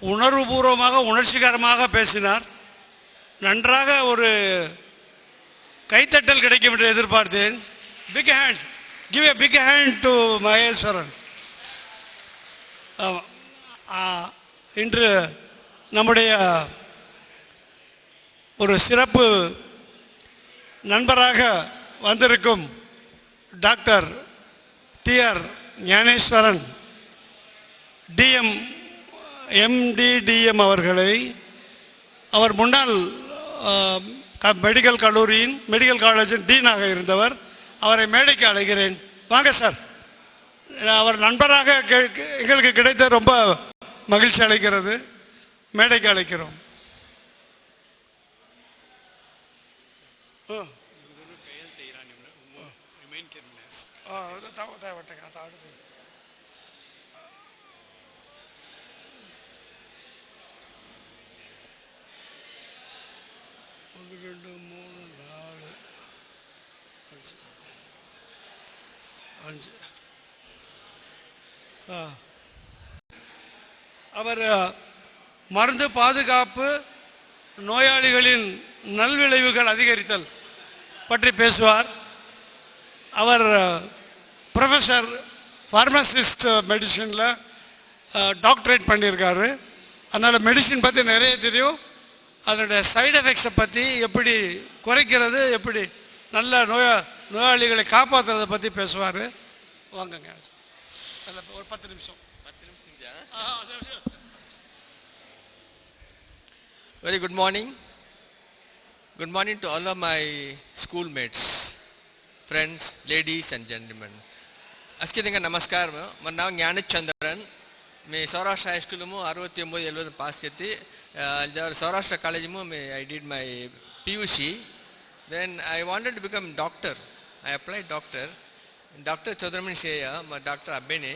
உணர்வுபூர்வமாக உணர்ச்சிகரமாக பேசினார். நன்றாக ஒரு கைத்தட்டல் கிடைக்கும் என்று எதிர்பார்த்தேன். Big hand, give a big hand to Maheswaran. இன்று நம்முடைய ஒரு சிறப்பு நண்பராக வந்திருக்கும் doctor TR Gnaneswaran DM MD/DM அவர்களை, அவர் முன்னாள் மெடிக்கல் கல்லூரியின் மெடிக்கல் காலேஜின் டீனாக இருந்தவர், அவரை மேடைக்கு அழைக்கிறேன். வாங்க சார். அவர் நண்பராக எங்களுக்கு கிடைத்த ரொம்ப மகிழ்ச்சி அளிக்கிறது. மேடைக்கு அழைக்கிறோம். அவர் மருந்து பாதுகாப்பு, நோயாளிகளின் நல்விளைவுகள் அதிகரித்தல் பற்றி பேசுவார். அவர் ப்ரொஃபஸர் ஃபார்மசிஸ்ட் மெடிசினில் டாக்டரேட் பண்ணியிருக்காரு. அதனால் மெடிசின் பற்றி நிறைய தெரியும். அதனுடைய சைடு எஃபெக்ட்ஸை பற்றி, எப்படி குறைக்கிறது, எப்படி நல்ல நோயாளிகளை காப்பாற்றுறதை பற்றி பேசுவார். வாங்கங்க ஒரு 10 நிமிஷம். Very good morning. Good morning to all of my schoolmates, friends, ladies and gentlemen. Aske dinga namaskar. My name is Gnanish Chandran. मैं सौराष्ट्र हाई स्कूल में 69-70 पास की. सौराष्ट्र कॉलेज में I did my PUC. Then I wanted to become doctor. I applied doctor Chaudhary से मैं doctor अब्बेने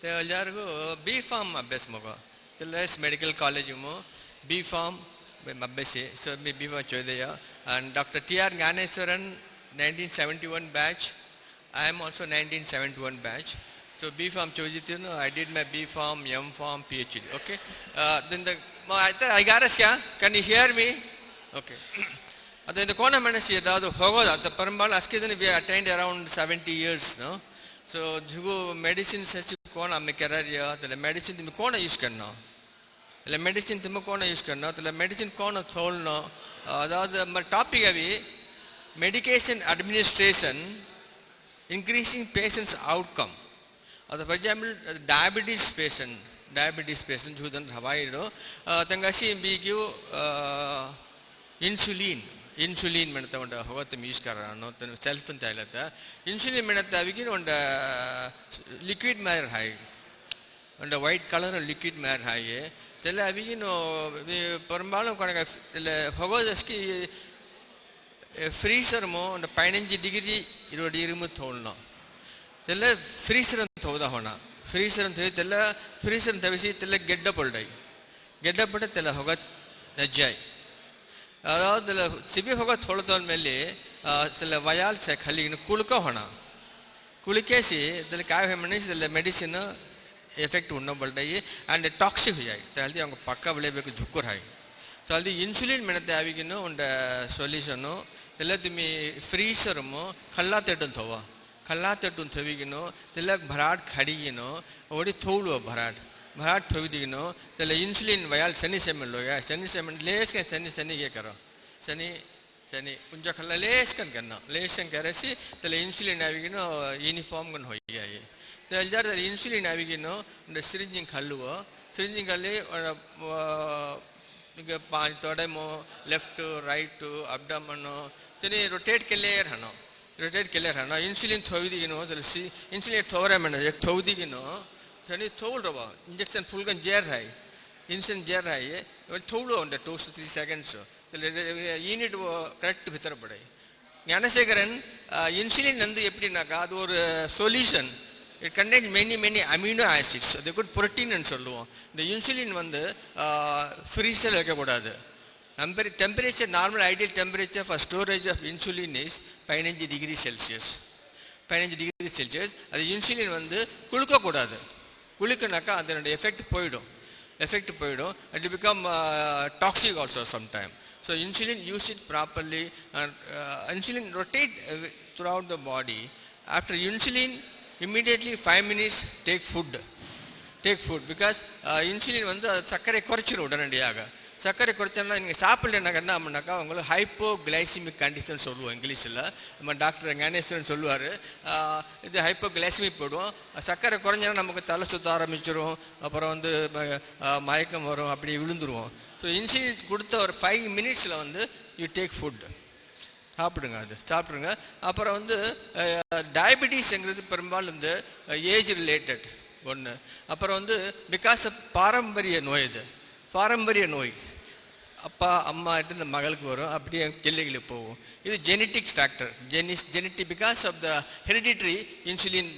तो ಎಲ್ಲರಿಗೂ B Pharm अभ्यास मगो तेलस मेडिकल कॉलेज में B Pharm अभ्यास so मैं B Pharm Chaudhary and Dr. TR Gnaneshwaran 1971 batch. I am also 1971 batch. So B Pharm Chaudhary I did my B Pharm, M Pharm, PhD. Okay. Then I got us क्या? Can you hear me? Okay. Then the corner manager said that the Parambal Askedani we attained around 70 years, no? So जुगो medicine सच कौन आमे करारिया तो medicine तुम्हें कौन use करना? ले medicine तुम्हें कौन use करना? तो ले medicine कौन थोलना? अदाद मर topic अभी medication administration increasing patients outcome. अदा for example diabetes patient Jugan हवाई रो तंगाशी बीक्यू insulin मनता वंडा होगा तो यूज़ कर रहा हूँ तो सेल्फ इंताइल था insulin मनता अभी की वंडा liquid matter है वंडा white color liquid matter है ये तेरे अभी की नो परमाणु करने का तेरे होगा जैसे freezer में वंडा 15 डिग्री इरोडियर में थोड़ना तेरे freezer थोड़ा होना freezer तभी तेरे गेड्डा पड़े तेरे होगा नजाय अदाद सिबी होगा थोड़ा तो मेले तेरे वायाल से खाली कुलका होना कुलके से तेरे क्या है मनीष तेरे मेडिसिन इफेक्ट होना पड़ता है एंड टॉक्सिक हो जाए तेरे दी हमको पक्का बोले बेको झुक्कर है तो अल्दी इंसुलिन में नते अभी किनो उन्डा सोल्यूशन हो तेरे तुम्हें फ्रीजर में खल्ला तेटुन थोवी किनो तेरे भराट खड़ी किनो वोडी थोड़ो भराट थोड़ी दिनो तेरे इंसुलिन वायाल सनी से मिल लोगे सनी लेस के सनी ये करो सनी उनका खल्ला लेस कन करे सी तेरे इंसुलिन आवी किनो यूनिफॉर्म कन हो गया ये तेरे जार तेरे इंसुलिन आवी किनो उन्हें सिरिंजिंग खाली और इनके 5 तोड़े मो लेफ्ट राइट अब्डोमेन तेरे रोटेट के लिए रहना इंसुलिन थोड़ी दिनो तेरे सी इंसुलिन थोड़ा मैंने एक थोड़ी दिनो सनी थोड़ रहा इंजेक्शन फुल कन जेर है इंसुलिन जेर है ये थोड़ो उन्डे 2 to 3 seconds यूनिट वो करेक्ट भीतर पड़े ஞானசேகரன் இன்சுலின் வந்து எப்படின்னாக்கா அது ஒரு solution it contain many amino acids அது குட் புரோட்டீன் ன்னு சொல்லுவோம் இந்த இன்சுலின் வந்து ஃப்ரீசர் வைக்க கூடாது temperature normal ideal temperature for storage of insulin is 15 degree Celsius அது இன்சுலின் வந்து குளுக்க கூடாது குளுக்குனாக்கா அதனுடைய எஃபெக்ட் போய்டும் எஃபெக்ட் போயிடும். It become toxic also sometime. So insulin use it properly. Insulin rotate throughout the body. After insulin, immediately 5 minutes take food. Because insulin வந்து சர்க்கரை குறைச்சிடும் உடனடியாக. சர்க்கரை குறைச்சோம்னா நீங்கள் சாப்பிடலன்னா என்ன ஆகுனாக்கா உங்களுக்கு ஹைப்போகிளைசிமிக் கண்டிஷன் சொல்லுவோம் இங்கிலீஷில். நம்ம டாக்டர் ஞானேஸ்வரன் சொல்லுவார், இது ஹைப்போகிளைசிமிக் போய்டும். சர்க்கரை குறைஞ்சோன்னா நமக்கு தலை சுற்ற ஆரம்பிச்சிடும், அப்புறம் வந்து மயக்கம் வரும், அப்படி விழுந்துருவோம். ஸோ இன்சுலின் கொடுத்த ஒரு 5 minutesல வந்து யூ டேக் ஃபுட், சாப்பிடுங்க. அப்புறம் வந்து டயபெட்டிஸ்ங்கிறது பெரும்பாலும் வந்து ஏஜ் ரிலேட்டட் ஒன்று. அப்புறம் வந்து பிகாஸ் ஆஃப் பாரம்பரிய நோய், இது பாரம்பரிய நோய், அப்பா அம்மா கிட்ட இந்த மகளுக்கு வரும், அப்படியே கிள்ளைகளுக்கு போகும். இது genetic factor, genetic because of the hereditary insulin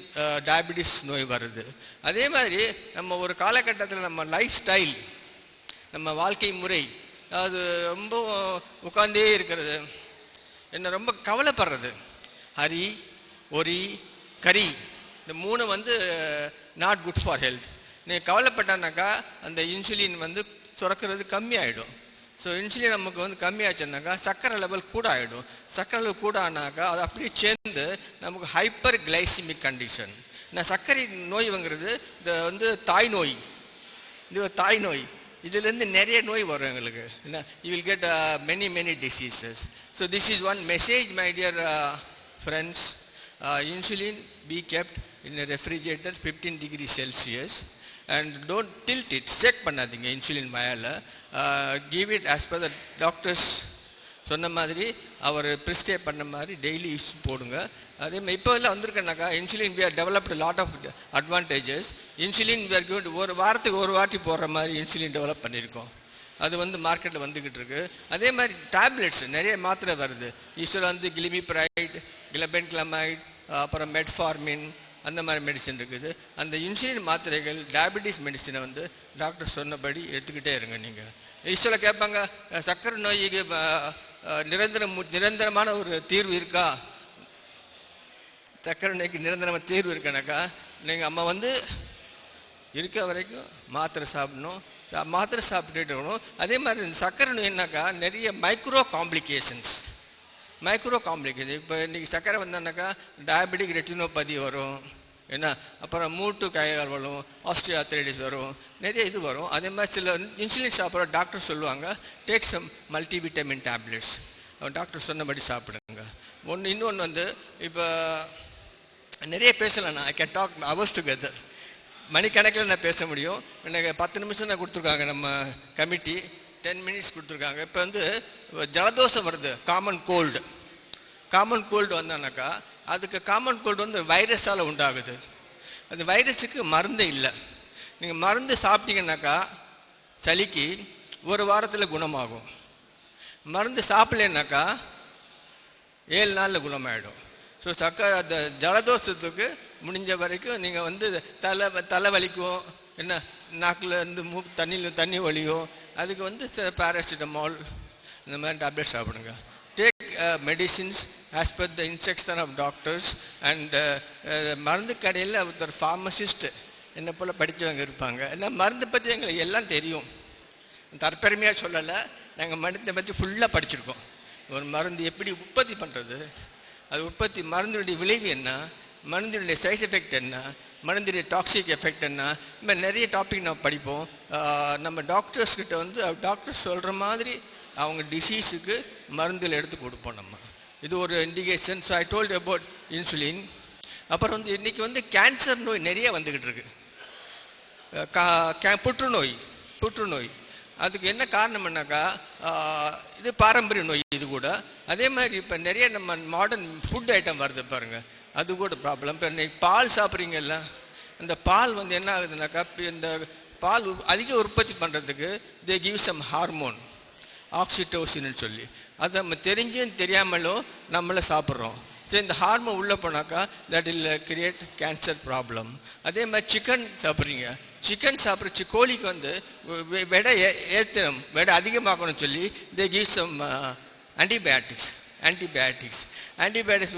diabetes நோய் வருது. அதே மாதிரி நம்ம ஒரு காலகட்டத்தில் நம்ம லைஃப் ஸ்டைல், நம்ம வாழ்க்கை முறை, அது ரொம்ப உட்கார்ந்தே இருக்கிறது, என்ன ரொம்ப கவலைப்படுறது, ஹரி ஒரி கரி, இந்த 3 வந்து நாட் குட் ஃபார் ஹெல்த். நீங்கள் கவலைப்பட்டானாக்கா அந்த இன்சுலின் வந்து சுரக்கிறது கம்மியாயிடும். ஸோ இன்சுலின் நமக்கு வந்து கம்மியாச்சுன்னாக்கா சர்க்கரை லெவல் கூட ஆகிடும். சர்க்கரை லெவல் கூட ஆனாக்கா அது அப்படியே சேர்ந்து நமக்கு ஹைப்பர் கிளைசிமிக் கண்டிஷன். நான் சர்க்கரை நோய்ங்கிறது இந்த வந்து தாய் நோய், இது ஒரு தாய் நோய். இதுலேருந்து நிறைய நோய் வரும் எங்களுக்கு. என்ன, you will get many diseases. So this is one message my dear friends. Insulin B kept in refrigerator 15 degrees Celsius and don't tilt it. Check பண்ணாதீங்க இன்சுலின் மேலே. Give it as per the doctors சொன்ன மாதிரி, அவர் prescribe பண்ண மாதிரி daily use போடுங்க. அதே மாதிரி இப்போ எல்லாம் வந்திருக்கேனாக்கா insulin we are developed lot of advantages. Insulin we are given ஒரு வாரத்துக்கு ஒரு வாட்டி போடுற மாதிரி இன்சுலின் டெவலப் பண்ணியிருக்கோம். அது வந்து மார்க்கெட்டில் வந்துக்கிட்டு இருக்கு. அதே மாதிரி டேப்லெட்ஸ் நிறைய மாத்திரை வருது. யூஸ்வலாக வந்து கிளிமிப்ரைட், கிளபென்கிளமைட், அப்புறம் மெட்ஃபார்மின், அந்த மாதிரி மெடிசன் இருக்குது. அந்த இன்சுலின் மாத்திரைகள் டயபெட்டிஸ் மெடிசனை வந்து டாக்டர் சொன்னபடி எடுத்துக்கிட்டே இருங்க. நீங்கள் யூஸ்வலாக கேட்பாங்க, சர்க்கரை நோய்க்கு நிரந்தரமான ஒரு தீர்வு இருக்கா? சர்க்கரை நோய்க்கு நிரந்தரமான தீர்வு இருக்கானாக்கா, நீங்கள் அம்மா வந்து இருக்க வரைக்கும் மாத்திரை சாப்பிடணும், மாத்திரை சாப்பிட்டுட்டு இருக்கணும். அதே மாதிரி இந்த சர்க்கரை நோய்னாக்கா நிறைய மைக்ரோ காம்ப்ளிகேஷன்ஸ். இப்போ இன்றைக்கி சர்க்கரை வந்தானாக்கா டயபெட்டிக் ரெட்டினோபதி வரும், என்ன, அப்புறம் மூட்டு கைகால் வரும், ஆஸ்டியோஆர்த்ரைட்டிஸ் வரும், நிறைய இது வரும். அதே மாதிரி சில இன்சுலின் சாப்பிட்ற டாக்டர் சொல்லுவாங்க, take some multivitamin tablets, doctor சொன்னபடி சாப்பிடுங்க. இன்னொன்று வந்து இப்போ நிறைய பேசலாம். நான் I can talk hours together, மணிக்கணக்கில் நான் பேச முடியும். எனக்கு 10 நிமிஷம் தான் கொடுத்துருக்காங்க நம்ம கமிட்டி, 10 minutes கொடுத்துருக்காங்க. இப்போ வந்து ஜலதோஷம் வருது, காமன் கோல்டு வந்தானாக்கா, அதுக்கு காமன் கோல்டு வந்து வைரஸால் உண்டாகுது. அந்த வைரஸுக்கு மருந்தே இல்லை. நீங்கள் மருந்து சாப்பிட்டீங்கன்னாக்கா சளிக்கு ஒரு வாரத்தில் குணமாகும். மருந்து சாப்பிட்லனாக்கா 7 நாளில் குணமாயிடும். ஸோ அந்த ஜலதோஷத்துக்கு முடிஞ்ச வரைக்கும் நீங்கள் வந்து தலை வலிக்கும், என்ன, நாக்கில் இருந்து தண்ணி வலியும், அதுக்கு வந்து பேராசிட்டமால் இந்த மாதிரி டேப்லெட் சாப்பிடுங்க. Take medicines as per the instruction of doctors. And மருந்து கடையில் ஒருத்தர் ஃபார்மசிஸ்ட் என்னை போல் படித்தவங்க இருப்பாங்க. ஏன்னா மருந்து பற்றி எங்களுக்கு எல்லாம் தெரியும், தற்பெருமையாக சொல்லலை. நாங்கள் மருந்தை பற்றி ஃபுல்லாக படிச்சிருக்கோம். ஒரு மருந்து எப்படி உற்பத்தி பண்ணுறது, அது மருந்தினுடைய விளைவு என்ன, மருந்தினுடைய சைட் எஃபெக்ட் என்ன, மருந்தினுடைய டாக்ஸிக் எஃபெக்ட் என்ன, இந்த மாதிரி நிறைய டாபிக் நம்ம படிப்போம். நம்ம டாக்டர்ஸ்கிட்ட வந்து டாக்டர்ஸ் சொல்கிற மாதிரி அவங்க டிசீஸுக்கு மருந்துகள் எடுத்து கொடுப்போம் நம்ம. இது ஒரு indication. So I told about insulin. அப்புறம் வந்து இன்றைக்கி வந்து கேன்சர் நோய் நிறைய வந்துக்கிட்டு இருக்கு, புற்றுநோய். அதுக்கு என்ன காரணம்னாக்கா இது பாரம்பரிய நோய் இது கூட. அதே மாதிரி இப்போ நிறைய நம்ம மாடர்ன் ஃபுட் ஐட்டம் வருது பாருங்கள், அது கூட ப்ராப்ளம். இப்போ இன்னைக்கு பால் சாப்பிட்றீங்கல்ல, அந்த பால் வந்து என்ன ஆகுதுனாக்கா, இந்த பால் அதிக உற்பத்தி பண்ணுறதுக்கு தே கிவ் சம் ஹார்மோன், ஆக்சிடோசின்னு சொல்லி, அது நம்ம தெரிஞ்சும் தெரியாமலும் நம்மளை சாப்பிட்றோம். ஸோ இந்த ஹார்மோன் உள்ளே போனாக்கா that will create cancer problem. அதே மாதிரி சிக்கன் சாப்பிட்ற கோழிக்கு வந்து விடை ஏற்றணும், விடை அதிகமாக்கணும்னு சொல்லி தே கிவ் சம் ஆன்டிபயாட்டிக்ஸ்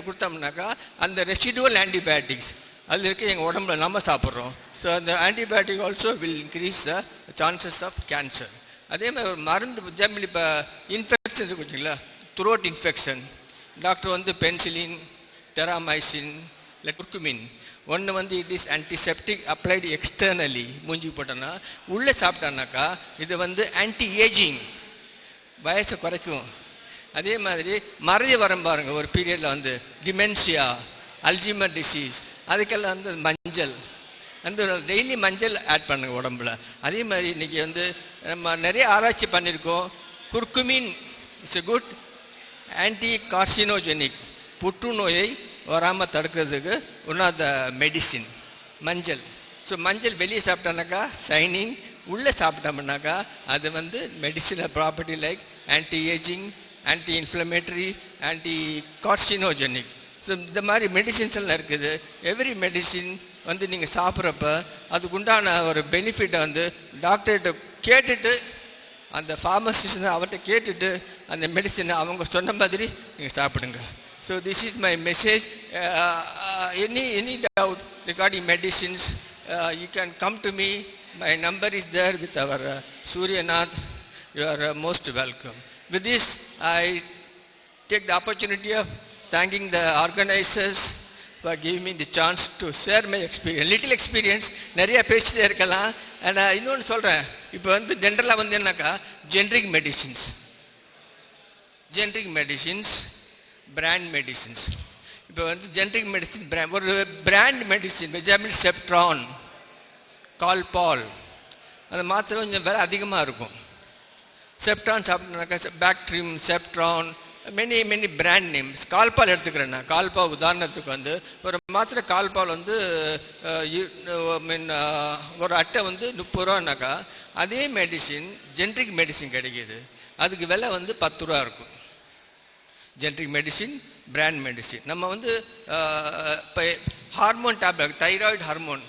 கொடுத்தோம்னாக்கா அந்த ரெசிடுவல் ஆன்டிபயாட்டிக்ஸ் அதில் இருக்க எங்கள் உடம்புல நம்ம சாப்பிட்றோம். ஸோ அந்த antibiotic also will increase the chances of cancer. அதே மாதிரி ஒரு மருந்து எக்ஸாம்பிள் இப்போ இன்ஃபெக்ஷன் இருக்கு வச்சுங்களா, த்ரோட் இன்ஃபெக்ஷன், டாக்டர் வந்து பென்சிலின், டெராமைசின் இல்லை குர்குமின், ஒன்று வந்து it is antiseptic applied externally மூஞ்சி போட்டோன்னா, உள்ளே சாப்பிட்டானாக்கா இது வந்து ஆன்டி ஏஜிங், வயசை குறைக்கும். அதே மாதிரி மறைய வரம் பாருங்க, ஒரு பீரியடில் வந்து டிமென்ஷியா, அல்ஜிமர் டிசீஸ், அதுக்கெல்லாம் வந்து மஞ்சள் அந்த டெய்லி மஞ்சள் ஆட் பண்ணுங்க உடம்புல. அதே மாதிரி இன்றைக்கி வந்து நம்ம நிறைய ஆராய்ச்சி பண்ணியிருக்கோம். Curcumin it's a good anti carcinogenic, புற்றுநோயை வராமல் தடுக்கிறதுக்கு ஒன் ஆஃப் த மெடிசின் மஞ்சள். ஸோ மஞ்சள் வெளியே சாப்பிட்டானாக்கா சைனிங், உள்ளே சாப்பிட்டோம்னாக்கா அது வந்து medicinal property like anti ageing, anti inflammatory, anti carcinogenic. So இந்த மாதிரி மெடிசின்ஸ் எல்லாம் இருக்குது. எவ்ரி மெடிசின் வந்து நீங்கள் சாப்பிட்றப்ப அதுக்கு உண்டான ஒரு பெனிஃபிட்டை வந்து டாக்டர்கிட்ட கேட்டுட்டு, அந்த ஃபார்மசிஸ்ட் அவர்கிட்ட கேட்டுட்டு அந்த மெடிசினை அவங்க சொன்ன மாதிரி நீங்கள் சாப்பிடுங்க. So this is my message. Any doubt regarding medicines, you can come to me. My number is there with our Suryanath. You are most welcome. With this, I take the opportunity of thanking the organizers for giving me the chance to share my experience, little experience. நிறைய பேசிட்டே இருக்கலாம். And இன்னொன்று சொல்கிறேன், இப்போ வந்து ஜென்ரலாக வந்து என்னக்கா ஜென்ரிக் மெடிசின்ஸ் பிராண்ட் மெடிசின்ஸ். இப்போ வந்து ஜென்ரிக் மெடிசின் ஒரு பிராண்ட் மெடிசின் எக்ஸாம்பிள் செப்ட்ரான், கால்பால், அந்த மாத்திரை கொஞ்சம் விலை அதிகமாக இருக்கும். Septran சாப்பிட்னாக்கா பேக்ட்ரிம், Septran, many brand names. கால்பால் எடுத்துக்கிறேன்னா, கால்பால் உதாரணத்துக்கு வந்து ஒரு மாத்திரை கால்பால் வந்து ஒரு அட்டை வந்து 30 ரூபான்னாக்கா, அதே மெடிசின் ஜென்ரிக் மெடிசின் கிடைக்கிது, அதுக்கு விலை வந்து 10 ரூபா இருக்கும். Generic medicine, brand medicine. நம்ம வந்து இப்போ hormone tablet, thyroid hormone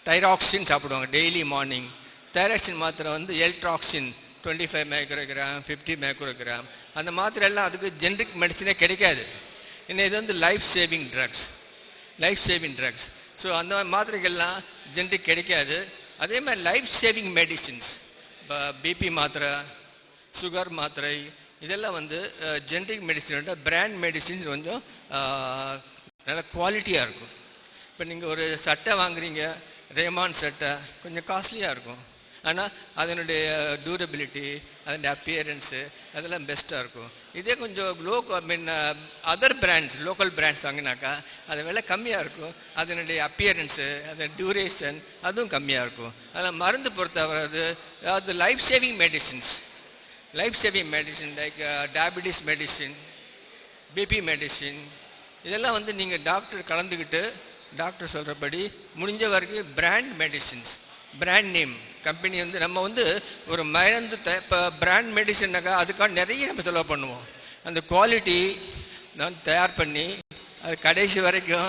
thyroxine சாப்பிடுவாங்க டெய்லி மார்னிங். தைராக்சின் மாத்திரை வந்து எல்ட்ராக்சின் 25 மைக்ரோகிராம், 50 மைக்ரோகிராம், அந்த மாத்திரை எல்லாம் அதுக்கு ஜென்ரிக் மெடிசினே கிடைக்காது. இன்னும் இது வந்து லைஃப் சேவிங் ட்ரக்ஸ். ஸோ அந்த மாத்திரைகள்லாம் ஜென்ரிக் கிடைக்காது. அதே மாதிரி லைஃப் சேவிங் மெடிசின்ஸ், இப்போ பிபி மாத்திரை, சுகர் மாத்திரை, இதெல்லாம் வந்து ஜென்ரிக் மெடிசினோட பிராண்ட் மெடிசின்ஸ் கொஞ்சம் நல்ல குவாலிட்டியாக இருக்கும். இப்போ நீங்கள் ஒரு சட்டை வாங்குறீங்க, ரேமான் சட்டை, கொஞ்சம் காஸ்ட்லியாக இருக்கும். ஆனால் அதனுடைய டியூரபிலிட்டி, அதனுடைய அப்பியரன்ஸு அதெல்லாம் பெஸ்ட்டாக இருக்கும். இதே கொஞ்சம் அதர் பிராண்ட்ஸ், லோக்கல் பிராண்ட்ஸ் வாங்கினாக்கா அது விலை கம்மியாக இருக்கும், அதனுடைய அப்பியரன்ஸு, அதோட டியூரேஷன் அதுவும் கம்மியாக இருக்கும். அதில் மருந்து பொறுத்தவரை அது life saving medicines like diabetes medicine, BP medicine, இதெல்லாம் வந்து நீங்கள் டாக்டர் கலந்துக்கிட்டு டாக்டர் சொல்கிறபடி முடிஞ்ச வரைக்கும் brand medicines, brand name company வந்து நம்ம வந்து ஒரு மருந்து இப்போ பிராண்ட் மெடிசின்னாக்கா அதுக்காக நிறைய நம்ம செலவு பண்ணுவோம். அந்த குவாலிட்டி நான் தயார் பண்ணி அது கடைசி வரைக்கும்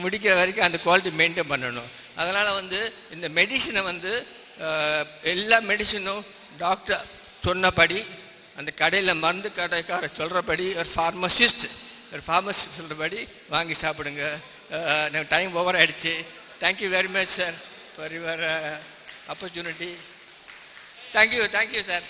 முடிக்கிற வரைக்கும் அந்த குவாலிட்டி மெயின்டைன் பண்ணணும். அதனால் வந்து இந்த மெடிசினை வந்து எல்லா மெடிசினும் டாக்டர் சொன்னபடி, அந்த கடையில் மருந்து கடைக்கார சொல்கிறபடி, ஒரு ஃபார்மசிஸ்ட் சொல்கிறபடி வாங்கி சாப்பிடுங்க. டைம் ஓவர் ஆகிடுச்சு. Thank you very much sir for your opportunity. Thank you sir.